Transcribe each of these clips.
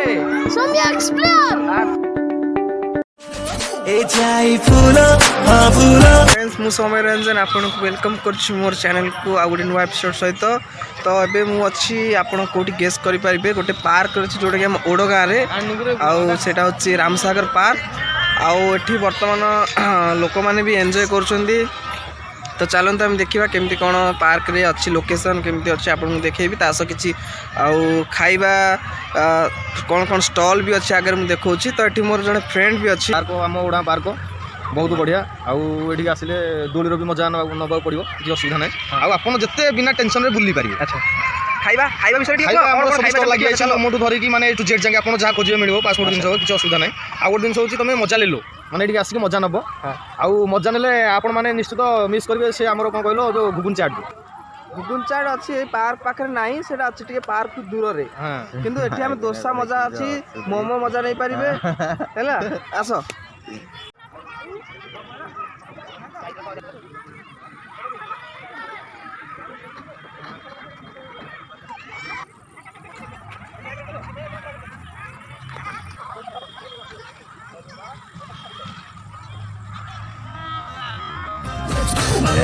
Saumya explore friends मु सौम्य रंजन आपन को वेलकम करछु मोर चैनल को आ गुडी नुवा एपिसोड सहित तो एबे मु अच्छी आपन कोठी गेस करि परिबे गोटे पार्क अछि जोटा कि हम ओडगां रे आ सेटा होछि राम सागर पार्क आ एठी वर्तमान लोक माने भी एन्जॉय करछन्दी तो चलते आम देखा केमती कौन पार्क रे अच्छी लोकेशन केमती अच्छी आपको देखेबी तास कि खाइबा कौन कौन स्टॉल भी अच्छे आगे मुझे देखा तो ये मोर जड़े फ्रेंड भी अच्छी पार्क आम ओडा पार्क बहुत बढ़िया आउे आसिले दोली भी मजा नवा पड़ो किसी असुविधा ना आपड़ जिते बिना टेंशन रे बुली पारे। अच्छा खाइबा खाइबा विषय मोटू धरिकी माने टू जेड जाके आप जहाँ खोजे मिल पासपोर्ट जिन किसी असुविधा ना आउ गोटे जिन तुम मजा ले लो माने ये आसिक मजा नब आउ मजा नेले आपण माने निश्चित मिस करेंगे से आमर कौन कहल जो घुगुन चाट अच्छी पार्क पाखे ना से अच्छी टे पार्क दूर रे किंतु एठी हम दोसा मजा अच्छी मोमो मजा नहीं पारे है आस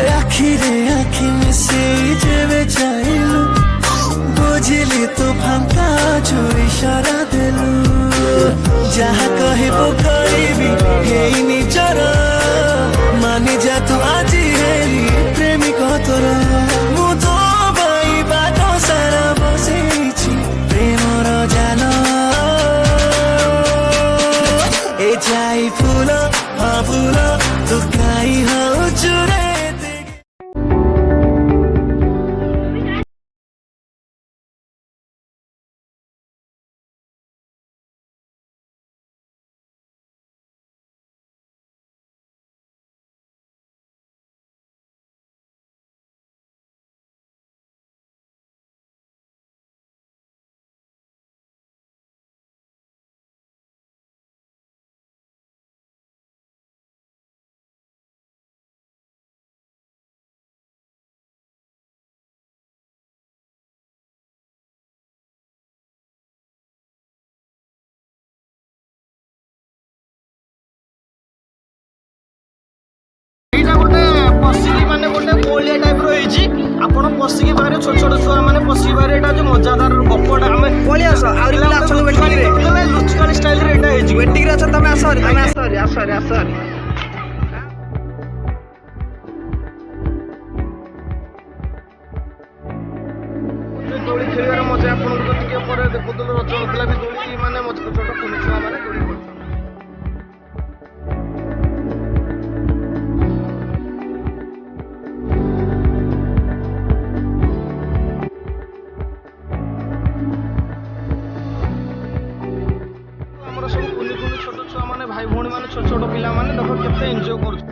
आखि मिसे जेबे चाइलु बुझिली तो फांका जो इशारा देलु जहाँ कहबो करिबी हेई निजर मानि जा तू आजी हेरी प्रेमिक तोर मु तो बाई बाटो सारा बसेछि प्रेमर जाल ए जाई फूल हाँ फूल तू काई हौ चुरे आपण पशिकी बाहर छोट छोट छुआ मैंने पशिकी बाहर एटा जो मजादार गपटा आमे पळी आस आउरी पिला अछन वेटिंग रे लुचकाली स्टाइल रे एटा हेजी वेटिंग रे अछ तमे आस दोली खेलिबार मजा आपण को टिके परे देखुदल रज होतला भी दोली माने छोट छोट कुनी छुआ माने दोली करछन भाई भौणी मैंने छोट छोट पिला देख के एंजॉय कर